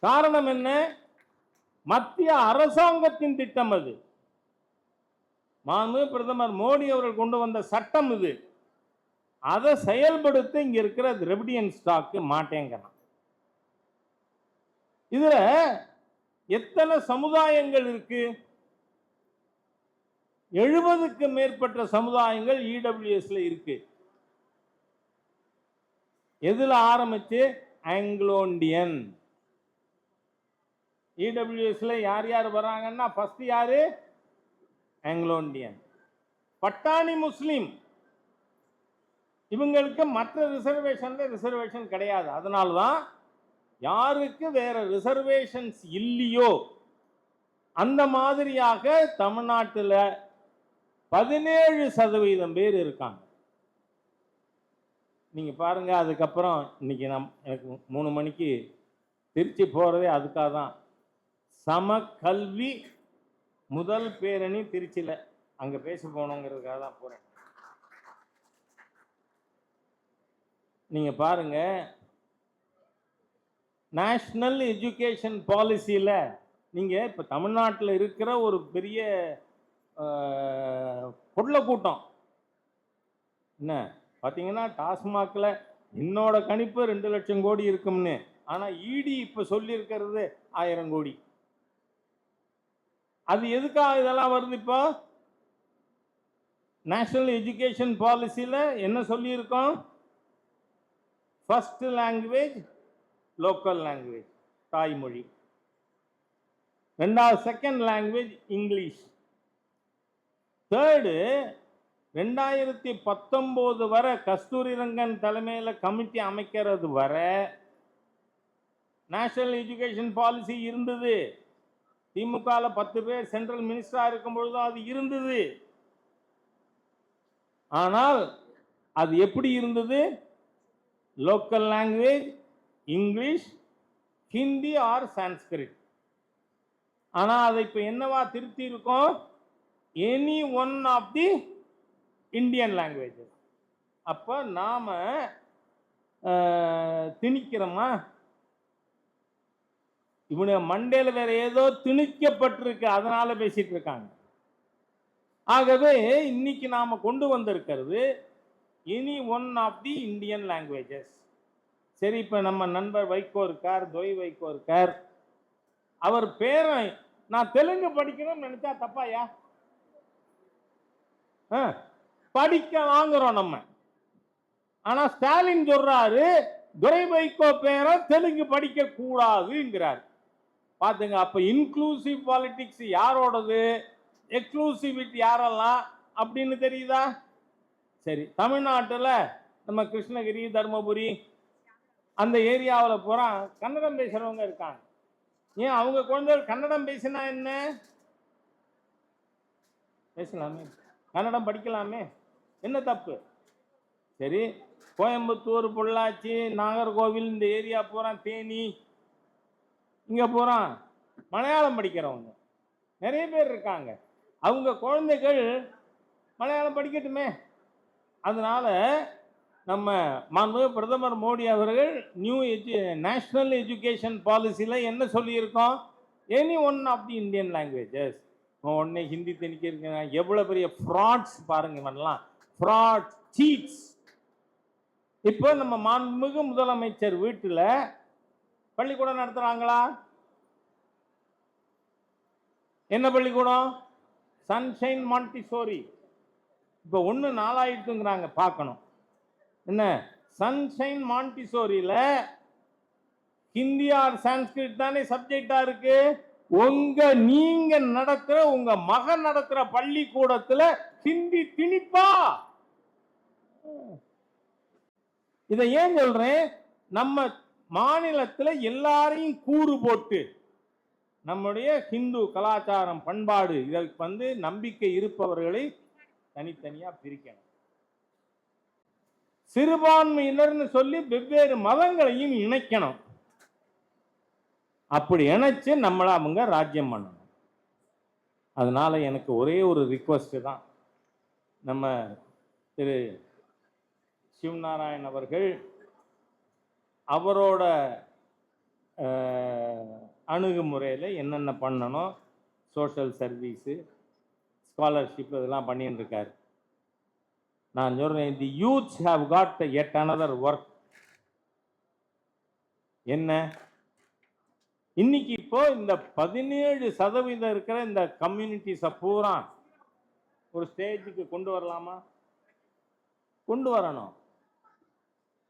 காரணம் என்ன? மத்திய அரசாங்கத்தின் திட்டம் அது. மாண்புமிகு பிரதமர் மோடி அவர்கள் கொண்டு வந்த சட்டம் இது. அதை செயல்படுத்த இங்க இருக்கிற திரவிடியன் ஸ்டாக் மாட்டேங்கிறான். இதுல எத்தனை சமுதாயங்கள் இருக்கு? 70க்கு மேற்பட்ட சமுதாயங்கள் இடபிள்யூஎஸ்ல இருக்கு. எதுல ஆரம்பிச்சு? Anglo Indian. இடபிள்யூஎஸ்ல யார் யார் வராங்கன்னா ஃபர்ஸ்ட் யாரு? Anglo Indian. பட்டாணி முஸ்லிம், இவங்களுக்கு மற்ற ரிசர்வேஷன் கிடையாது. அதனால்தான் யாருக்கு வேற ரிசர்வேஷன்ஸ் இல்லையோ அந்த மாதிரியாக தமிழ்நாட்டில் 17% பேர் இருக்காங்க. நீங்க பாருங்க. அதுக்கப்புறம் இன்னைக்கு எனக்கு 3 மணிக்கு திருச்சி போறதே அதுக்காக தான். சம கல்வி முதல் பேரணி திருச்சியில, அங்க பேச போனோங்கிறதுக்காக தான் போறேன். நீங்க பாருங்க, நேஷனல் எஜுகேஷன் பாலிசியில நீங்க இப்ப தமிழ்நாட்டில் இருக்கிற ஒரு பெரிய பொருளை கூட்டம் என்ன பாத்தீங்கன்னா, டாஸ்மாக்ல என்னோட கணிப்பு 2 லட்சம் கோடி இருக்கும்னு. ஆனா இடி இப்ப சொல்லி இருக்கிறது 1000 கோடி. அது எதுக்காக இதெல்லாம் வருது? இப்போ நேஷனல் எஜுகேஷன் பாலிசியில என்ன சொல்லி இருக்கோம்? ஃபர்ஸ்ட் லாங்குவேஜ் லோக்கல் லாங்குவேஜ், தாய்மொழி. ரெண்டாவது செகண்ட் லாங்குவேஜ் இங்கிலீஷ். தேர்டு 2019 வரை கஸ்தூரிரங்கன் தலைமையில் கமிட்டி அமைக்கிறது வரை நேஷனல் எஜுகேஷன் பாலிசி இருந்தது. திமுகல 10 பேர் சென்ட்ரல் மினிஸ்டரா இருக்கும் பொழுதும் அது இருந்தது. ஆனால் அது எப்படி இருந்தது? Local language, English, Hindi or Sanskrit. ஆனா அதை இப்ப என்னவா திருத்தி இருக்கோம்? Any one of the Indian languages. அப்ப நாம திணிக்கிறோமா? இவனுடைய மண்டையில வேற ஏதோ திணிக்கப்பட்டிருக்கு, அதனால பேசிட்டு இருக்காங்க. ஆகவே இன்னைக்கு நாம கொண்டு வந்திருக்கிறது any one of the Indian languages. சரி, இப்ப நம்ம நண்பர் வைகோ இருக்கார், துரை வைகோ இருக்கார். அவர் பேரை நான் தெலுங்கு படிக்கணும்னு நினைச்சா தப்பாயா? படிக்க வாங்குறோம் நம்ம. ஆனா ஸ்டாலின் சொல்றாரு துரை வைகோ பேரை தெலுங்கு படிக்க கூடாதுங்கிறார். பாத்துங்க, அப்ப இன்க்ளூசிவ் பாலிடிக்ஸ் யாரோடது, எக்ஸ்க்ளூசிவிட்டி யாரெல்லாம் அப்படின்னு தெரியுதா? சரி, தமிழ்நாட்டில் நம்ம கிருஷ்ணகிரி, தர்மபுரி அந்த ஏரியாவில் பூரா கன்னடம் பேசுறவங்க இருக்காங்க. ஏன் அவங்க குழந்தைகள் கன்னடம் பேசினா என்ன? பேசலாமே, கன்னடம் படிக்கலாமே, என்ன தப்பு? சரி, கோயம்புத்தூர், பொள்ளாச்சி, நாகர்கோவில் இந்த ஏரியா பூரா, தேனி, இங்க பூரா மலையாளம் படிக்கிறவங்க நிறைய பேர் இருக்காங்க. அவங்க குழந்தைகள் மலையாளம் படிக்கட்டுமே. அதனால நம்ம மாண்புமிகு பிரதமர் மோடி அவர்கள் நியூ நேஷனல் எஜுகேஷன் பாலிசியில் என்ன சொல்லியிருக்கோம்? Any one of the Indian languages. உடனே ஹிந்தி திணிக்க இருக்குங்க. எவ்வளோ பெரிய ஃப்ராட்ஸ் பாருங்க, இவன்லாம் ஃப்ராட், சீட்ஸ். இப்போ நம்ம மாண்புமிகு முதலமைச்சர் வீட்டில் பள்ளிக்கூடம் நடத்துகிறாங்களா? என்ன பள்ளிக்கூடம்? Sunshine Montessori. இப்போ 1 4 பார்க்கணும். என்ன சன்ஷைன் மாண்டிசோரியில ஹிந்தி ஆர் சான்ஸ்கிரிட் தானே சப்ஜெக்டா இருக்கு. நீங்க நடத்துற, உங்க மகன் நடத்துற பள்ளிக்கூடத்துல ஹிந்தி திணிப்பா? இதை ஏன் சொல்றேன்? நம்ம மாநிலத்தில் எல்லாரையும் கூறு போட்டு நம்முடைய ஹிந்து கலாச்சாரம், பண்பாடு இதற்கு நம்பிக்கை இருப்பவர்களை தனித்தனியா பிரிக்கணும். சிறுபான்மையினர்னு சொல்லி வெவ்வேறு மதங்களையும் இணைக்கணும். அப்படி இணைச்சு நம்மள அவங்க ராஜ்யம் பண்ணணும். அதனால எனக்கு ஒரே ஒரு ரிக்வஸ்ட் தான். நம்ம திரு சிவநாராயண் அவர்கள் அவரோட அணுகுமுறையில் என்னென்ன பண்ணணும், சோஷியல் சர்வீஸு, ஸ்காலர்ஷிப் இதெல்லாம் பண்ணிட்டு இருக்காரு. நான் சொல்றேன், the youths have got yet another work. என்ன இன்னைக்கு இப்போ இந்த 17% இருக்கிற இந்த கம்யூனிட்டிஸை பூரா ஒரு ஸ்டேஜுக்கு கொண்டு வரலாமா? கொண்டு வரணும்.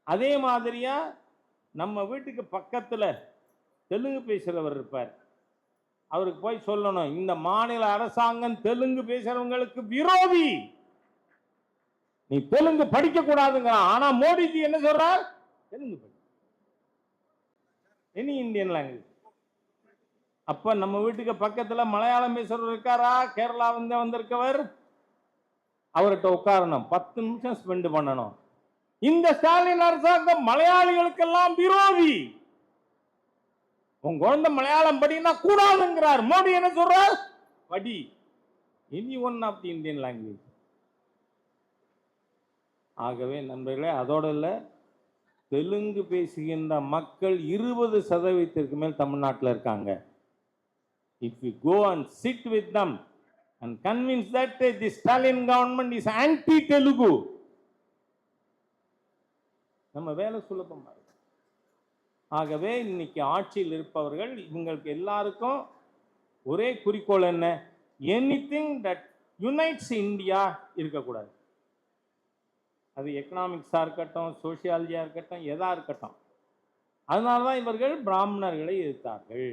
அதே மாதிரியா நம்ம வீட்டுக்கு பக்கத்தில் தெலுங்கு பேசுகிறவர் இருப்பார். அவருக்கு போய் சொல்லணும், இந்த மாநில அரசாங்கம் தெலுங்கு பேசுறவங்களுக்கு விரோதி, நீ தெலுங்கு படிக்க கூடாதுங்க. ஆனா மோடிஜி என்ன சொல்றார்? தெலுங்கு படி, எனி இந்தியன் லாங்குவேஜ். அப்ப நம்ம வீட்டுக்கு பக்கத்துல மலையாளம் பேசுறவர் இருக்காரா? கேரளா வந்திருக்கவர், அவர்கிட்ட உட்காரணும், 10 நிமிஷம் ஸ்பெண்ட் பண்ணணும். இந்த ஸ்டாலின் அரசாங்கம் மலையாளிகளுக்கெல்லாம் விரோதி, உங்க குழந்தை மலையாளம் படினா கூடாதுங்கிறார். மோடி என்ன சொல்றார்? படி, any one of the Indian language. ஆகவே நண்பர்களே, அதோட இல்லை, தெலுங்கு பேசுகின்ற மக்கள் 20% மேல் தமிழ்நாட்டில் இருக்காங்க. If you go and sit with them and convince that the Stalin government is anti-Telugu, நம்ம வேலை சுலபமா இருக்கு. ஆகவே இன்னைக்கு ஆட்சியில் இருப்பவர்கள் இவங்களுக்கு எல்லாருக்கும் ஒரே குறிக்கோள் என்ன? எனிதிங் தட் யுனைட்ஸ் இந்தியா இருக்கக்கூடாது. அது எக்கனாமிக்ஸா இருக்கட்டும், சோசியாலஜியா இருக்கட்டும், எதா இருக்கட்டும். அதனால தான் இவர்கள் பிராமணர்களை எதிர்த்தார்கள்.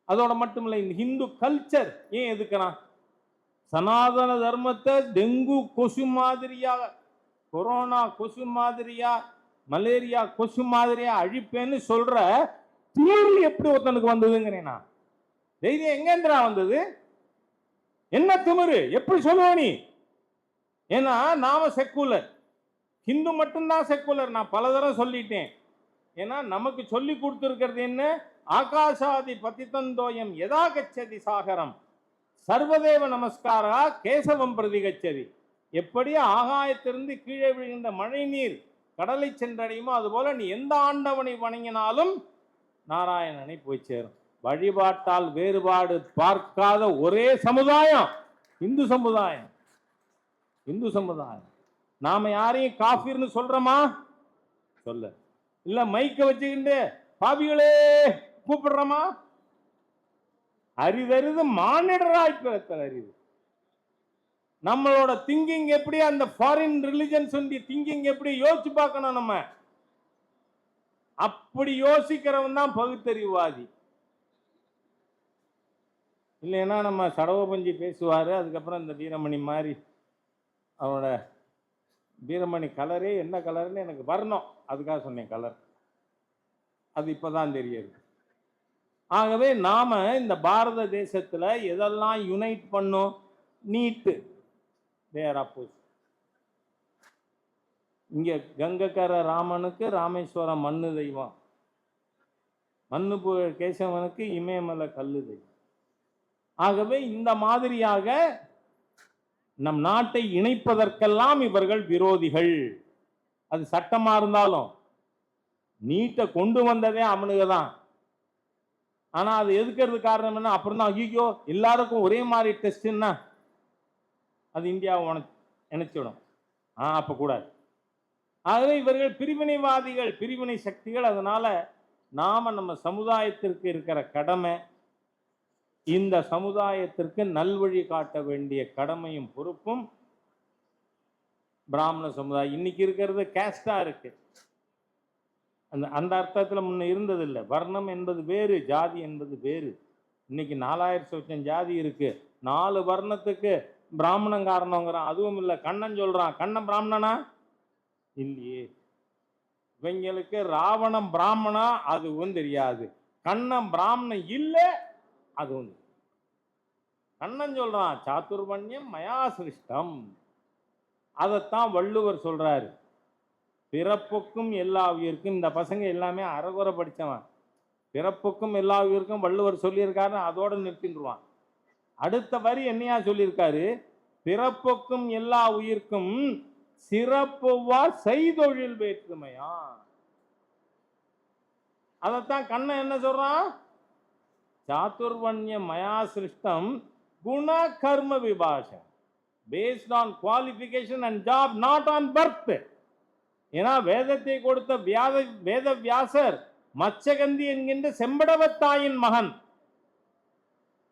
அதோட மட்டும் இல்லை, இந்த ஹிந்து கல்ச்சர் ஏன் எதுக்குறான்? சனாதன தர்மத்தை டெங்கு கொசு மாதிரியா, கொரோனா கொசு மாதிரியா, மலேரியா கொசு மாதிரியா அழிப்பேன்னு சொல்ற தீர்வு எப்படி ஒருத்தனுக்கு வந்ததுங்கிறேன் நான். தைரியம் எங்கேந்திரா வந்தது? என்ன திமிரு? எப்படி சொல்லுவ நீ? ஏன்னா நாம செக்குலர், ஹிந்து மட்டும்தான் செக்குலர். நான் பல தடவை சொல்லிட்டேன். ஏன்னா நமக்கு சொல்லி கொடுத்துருக்கிறது என்ன? ஆகாஷாதி பதித்தந்தோயம் யதா கச்சதி சாகரம் சர்வதேவ நமஸ்காரா கேசவம் பிரதிகச்சதி. எப்படி ஆகாயத்திலிருந்து கீழே விழுகின்ற மழை நீர் கடலை சென்றடையுமோ அதுபோல நீ எந்த ஆண்டவனை வணங்கினாலும் நாராயணனை போய் சேரும். வழிபாட்டால் வேறுபாடு பார்க்காத ஒரே சமுதாயம் இந்து சமுதாயம். இந்து சமுதாயம். நாம யாரையும் காஃபிர்னு சொல்றோமா? சொல்ல இல்ல மைக்க வச்சுக்கிட்டு பாபிகளே கூப்பிடுறோமா? அரிதறிது மானிடராய்ப்பிறத்தல் அரிது. நம்மளோட திங்கிங் எப்படி, அந்த ஃபாரின் ரிலிஜன்ஸ் திங்கிங் எப்படி யோசிச்சு பார்க்கணும். நம்ம அப்படி யோசிக்கிறவன் தான் பகுத்தறிவாதி. இல்லைன்னா நம்ம சடவபஞ்சி பேசுவாரு, அதுக்கப்புறம் இந்த வீரமணி மாதிரி அவனோட வீரமணி கலரே என்ன கலர்னு எனக்கு வரணும், அதுக்காக சொன்னேன் கலர். அது இப்பதான் தெரியுது. ஆகவே நாம இந்த பாரத தேசத்துல எதெல்லாம் யுனைட் பண்ணும்? நீட்டு வேற அப்போஸ். இங்க கங்கக்கர ராமனுக்கு ராமேஸ்வரம் மண்ணு தெய்வம், மண்ணு கேசவனுக்கு இமயமலை கல்லு தெய்வம். ஆகவே இந்த மாதிரியாக நம் நாட்டை இணைப்பதற்கெல்லாம் இவர்கள் விரோதிகள். அது சட்டமா இருந்தாலும் நீட்டை கொண்டு வந்ததே அவனுக்கு தான். ஆனா அது எதுக்கிறது காரணம் என்ன? அப்புறம் தான் ஐயோ எல்லாருக்கும் ஒரே மாதிரி டெஸ்ட்னா அது இந்தியாவை இணைச்சிடும். அப்ப கூடாது. ஆகவே இவர்கள் பிரிவினைவாதிகள், பிரிவினை சக்திகள். அதனால நாம நம்ம சமுதாயத்திற்கு இருக்கிற கடமை, இந்த சமுதாயத்திற்கு நல்வழி காட்ட வேண்டிய கடமையும் பொறுப்பும் பிராமண சமுதாயம். இன்னைக்கு இருக்கிறது கேஸ்டா இருக்கு. அந்த அர்த்தத்தில் முன்ன இருந்தது இல்லை. வர்ணம் என்பது வேறு, ஜாதி என்பது வேறு. இன்னைக்கு 4000 சொச்சம் ஜாதி இருக்கு. 4 வர்ணத்துக்கு பிராமணன் காரணங்கிறான். அதுவும் இல்லை. கண்ணன் சொல்றான், கண்ணன் பிராமணனா இல்லையே. இவங்களுக்கு ராவணம் பிராமணா அதுவும் தெரியாது, கண்ணன் பிராமணன் இல்லை அதுவும். கண்ணன் சொல்றான் சாத்துர்வண்யம் மயா சிருஷ்டம். அதைத்தான் வள்ளுவர் சொல்றாரு, பிறப்புக்கும் எல்லா உயிருக்கும். இந்த பசங்க எல்லாமே அறகுறை படித்தவன். பிறப்புக்கும் எல்லா உயிருக்கும் வள்ளுவர் சொல்லியிருக்காரு, அதோட நிறுத்திடுவான். அடுத்த வரி என்னையா சொல்லியிருக்காரு? பிறப்புக்கும் எல்லா உயிர்க்கும் சிறப்புவா செய்தொழில் வேற்றுமையா. அதைத்தான் கண்ணன் என்ன சொல்றான்? சாத்துர்வண்ய மயா சிருஷ்டம் குண கர்ம விபாஷம் based on qualification and job, not on birth. ஏன்னா வேதத்தை கொடுத்த வேத வியாசர் மச்சகந்தி என்கின்ற செம்படவத்தாயின் மகன்.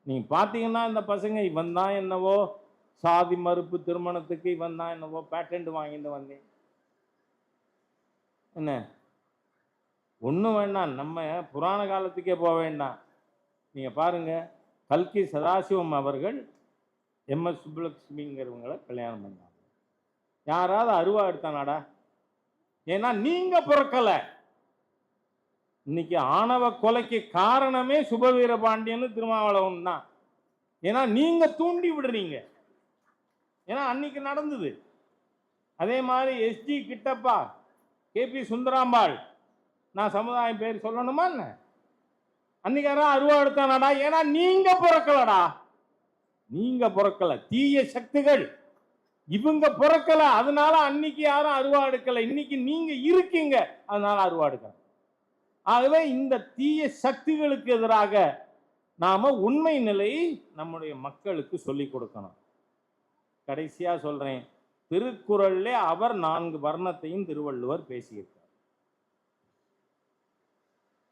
நீங்க பாத்தீங்கன்னா இந்த பசங்க இவன் தான் என்னவோ சாதி மறுப்பு திருமணத்துக்கு இவன் தான் என்னவோ பேட்டன்ட் வாங்கிட்டு வந்தேன். என்ன ஒன்றும் வேண்டாம், நம்ம புராண காலத்துக்கே போக வேண்டாம். நீங்க பாருங்க, கல்கி சதாசிவம் அவர்கள் எம்எஸ் சுப்புலட்சுமிங்கிறவங்களை கல்யாணம் பண்ணாங்க. யாராவது அருவா எடுத்தானாடா? ஏன்னா நீங்க பிறக்கல. இன்னைக்கு ஆணவ கொலைக்கு காரணமே சுபவீர பாண்டியன் திருமாவளவன் தான். ஏன்னா நீங்க தூண்டி விடுறீங்க. ஏன்னா அன்னைக்கு நடந்தது. அதே மாதிரி எஸ்ஜி கிட்டப்பா, கேபி சுந்தராம்பாள், நான் சமுதாயம் பேர் சொல்லணுமா என்ன? அன்னைக்கு யாரா அருவா எடுத்தானாடா? ஏன்னா நீங்க பிறக்கலடா, நீங்க பிறக்கல. தீய சக்திகள் இவங்க பிறக்கல, அதனால அன்னைக்கு யாரும் அருவா எடுக்கல. இன்னைக்கு நீங்க இருக்கீங்க, அதனால அருவா எடுக்கல. ஆகவே இந்த தீய சக்திகளுக்கு எதிராக நாம உண்மை நிலையை நம்முடைய மக்களுக்கு சொல்லிக் கொடுக்கணும். கடைசியா சொல்றேன், திருக்குறள்ல அவர் 4 வர்ணத்தையும் திருவள்ளுவர் பேசியிருக்கார்.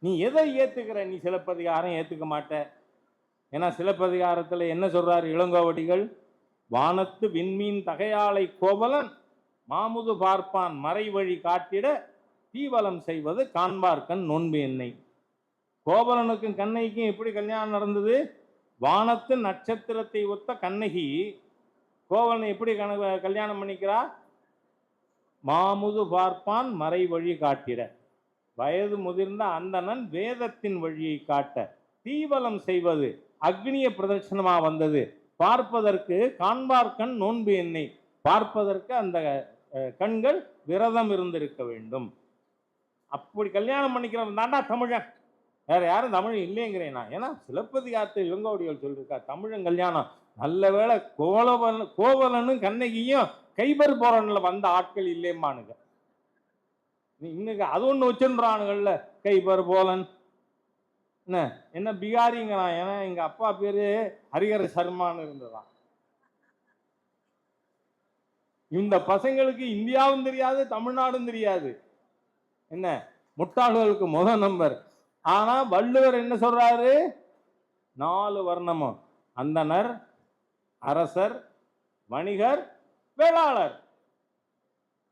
நீ எதை ஏத்துக்கிற? நீ சிலப்பதிகாரம் ஏத்துக்க மாட்ட. ஏன்னா சிலப்பதிகாரத்துல என்ன சொல்றாரு இளங்கோவடிகள்? வானத்து விண்மீன் தகையாளை கோவலன் மாமுது பார்ப்பான் மறை வழி காட்டிட தீவலம் செய்வது காண்பார்க்கண் நோன்பு என்னை. கோவலனுக்கும் கண்ணகிக்கும் எப்படி கல்யாணம் நடந்தது? வானத்து நட்சத்திரத்தை ஒத்த கண்ணகி கோவலனை எப்படி கல்யாணம் பண்ணிக்கிறா? மாமுது பார்ப்பான் மறை வழி காட்டிட, வயது முதிர்ந்த அந்தணன் வேதத்தின் வழியை காட்ட தீவலம் செய்வது அக்னிய பிரதட்சணமா வந்தது. பார்ப்பதற்கு காண்பார்கண் நோன்பு எண்ணெய், பார்ப்பதற்கு அந்த கண்கள் விரதம் இருந்திருக்க வேண்டும். அப்படி கல்யாணம் பண்ணிக்கிறவன் தாண்டா தமிழன், வேற யாரும் தமிழ் இல்லைங்கிறேன் நான். ஏன்னா சிலப்பதிகாரத்தில் இளங்கோவடிகள் சொல்லியிருக்கா தமிழன் கல்யாணம். நல்ல வேளை கோவலனும் கண்ணகியும் கைபர் போரன்ல வந்த ஆட்கள் இல்லையம்மானுங்க. இன்னைக்கு அது ஒண்ணு வச்சுன்றானுங்கள்ல, கைபர் போலன் என்ன பிகாரிங்கிறான். ஏன்னா எங்க அப்பா பேரு ஹரிஹர சர்மான்னு இருந்ததான். இந்த பசங்களுக்கு இந்தியாவும் தெரியாது, தமிழ்நாடும் தெரியாது. என்ன முட்டாள்களுக்கு முதல் நம்பர். ஆனா வள்ளுவர் என்ன சொல்றாரு? 4 வர்ணமும், அந்தனர், அரசர், வணிகர், வேளாளர்,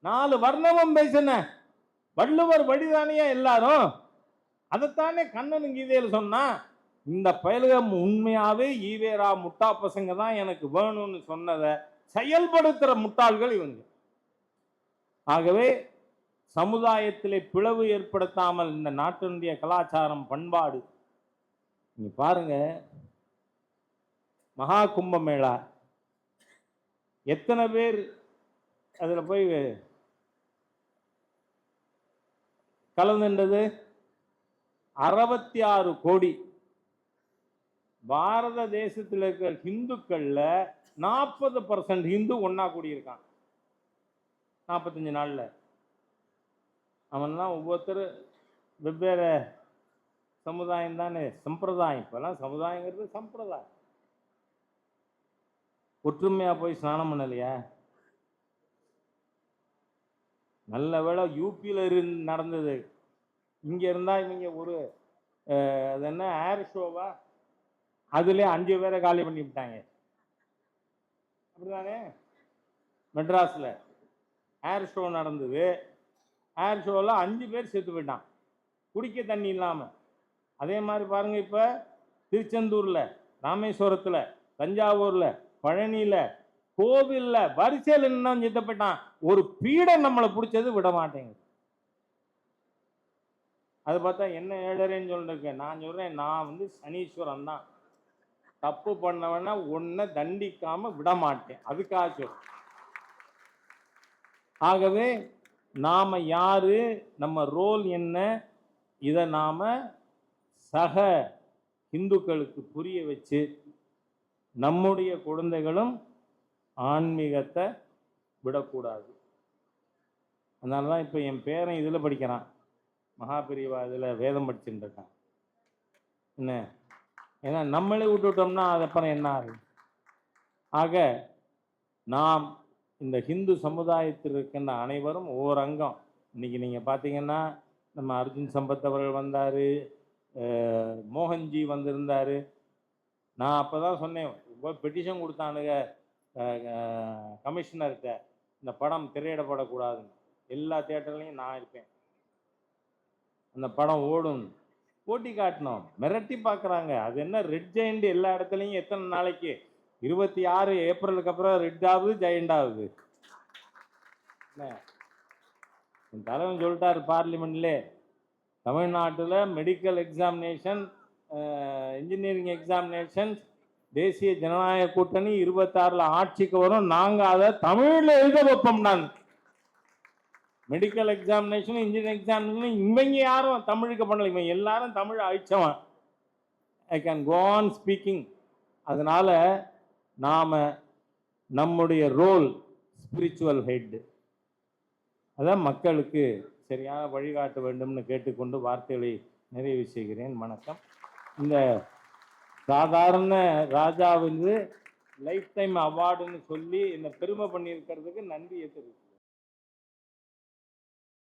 4 வர்ணமும் பேசின வள்ளுவர் வழிதானியா எல்லாரும். அதைத்தானே கண்ணன் கீதையில் சொன்னா. இந்த பயலுகம் உண்மையாவே ஈவேரா முட்டா பசங்க தான் எனக்கு வேணும்னு சொன்னதை செயல்படுத்துற முட்டாள்கள் இவங்க. ஆகவே சமுதாயத்திலே பிளவு ஏற்படுத்தாமல் இந்த நாட்டினுடைய கலாச்சாரம் பண்பாடு, நீங்க பாருங்க, மகா கும்பமேளா எத்தனை பேர் அதுல போய் கலந்துன்றது? 66 கோடி. பாரத தேசத்தில் இருக்கிற ஹிந்துக்கள்ல 40% ஹிந்து ஒன்னா கூடியிருக்கான் 45 நாள்ல. அவன்லாம் ஒவ்வொருத்தர் வெவ்வேறு சமுதாயம் தானே, சம்பிரதாயம். இப்பெல்லாம் சமுதாயங்கிறது சம்பிரதாயம். ஒற்றுமையா போய் ஸ்நானம் பண்ணலையா? நல்ல வேளை யூபியில நடந்தது. இங்க இருந்தா இவங்க ஒரு அது என்ன ஏர் ஷோவா, அதுல 5 பேரை காலி பண்ணி விட்டாங்க. அப்படிதானே? மெட்ராஸ்ல ஏர் ஷோ நடந்தது. ஏர் ஷோவில் 5 பேர் செத்து போயிட்டான் குடிக்க தண்ணி இல்லாம. அதே மாதிரி பாருங்க, இப்ப திருச்செந்தூர்ல, ராமேஸ்வரத்துல, தஞ்சாவூர்ல, பழனியில, கோவில்ல வரிசையில் இன்னும் செத்து போயிட்டான். ஒரு பீடம் நம்மளை பிடிச்சது விட மாட்டேங்குது. அது பார்த்தா என்ன ஏழரைன்னு சொல்லிருக்கேன். நான் சொல்றேன், நான் வந்து சனீஸ்வரன் தான். தப்பு பண்ணவனா ஒன்ன தண்டிக்காம விட மாட்டேன், அதுக்காக சொல்றேன். ஆகவே நாம யாரு, நம்ம ரோல் என்ன, இதை நாம சக இந்துக்களுக்கு புரிய வச்சு நம்முடைய குழந்தைகளும் ஆன்மீகத்தை விடக்கூடாது. அதனால தான் இப்போ என் பேரன் இதில் படிக்கிறான், மகாபிரிவா இதில் வேதம் படிச்சுட்டு இருக்கான். என்ன, ஏன்னா நம்மளே விட்டுட்டோம்னா அது அப்புறம் என்ன ஆகுது? ஆக நாம் இந்த ஹிந்து சமுதாயத்தில் இருக்கின்ற அனைவரும் ஒவ்வொரு அங்கம். இன்னைக்கு நீங்கள் பார்த்தீங்கன்னா நம்ம அர்ஜுன் சம்பத் அவர்கள் வந்தார், மோகன்ஜி வந்திருந்தார். நான் அப்போ தான் சொன்னேன், பெட்டிஷன் கொடுத்தானுங்க கமிஷனர்கிட்ட, இந்த படம் திரையிடப்படக்கூடாதுன்னு. எல்லா தியேட்டர்லையும் நான் இருப்பேன், அந்த படம் ஓடும், போட்டி காட்டணும். மிரட்டி பார்க்குறாங்க. அது என்ன ரெட் ஜெயண்ட் எல்லா இடத்துலையும் எத்தனை நாளைக்கு? 26 ஏப்ரலுக்கு அப்புறம் ரெட் ஆகுது, ஜெயண்ட் ஆகுது. என் தலைவன் சொல்லிட்டாரு பார்லிமெண்ட்ல, தமிழ்நாட்டில் மெடிக்கல் எக்ஸாமினேஷன், இன்ஜினியரிங் எக்ஸாமினேஷன், தேசிய ஜனநாயக கூட்டணி 26ல் ஆட்சிக்கு வரும், நாங்கள் அதை தமிழில் எழுத வைப்போம். நான் மெடிக்கல் எக்ஸாமினேஷன், இன்ஜினியரிங் எக்ஸாமினேஷன் இவங்க யாரும் தமிழுக்கு பண்ணல, இவங்க எல்லாரும் தமிழ் அழிச்சவன். I can go on speaking. அதனால நாம நம்முடைய ரோல் ஸ்பிரிச்சுவல் ஹெட், அதான் மக்களுக்கு சரியாக வழிகாட்ட வேண்டும்னு கேட்டுக்கொண்டு வார்த்தைகளை நிறைவு செய்கிறேன். வணக்கம். இந்த சாதாரண ராஜா வந்து லைஃப் டைம் அவார்டுன்னு சொல்லி என்னை பெருமை பண்ணியிருக்கிறதுக்கு நன்றி தெரிவிக்கிறேன்.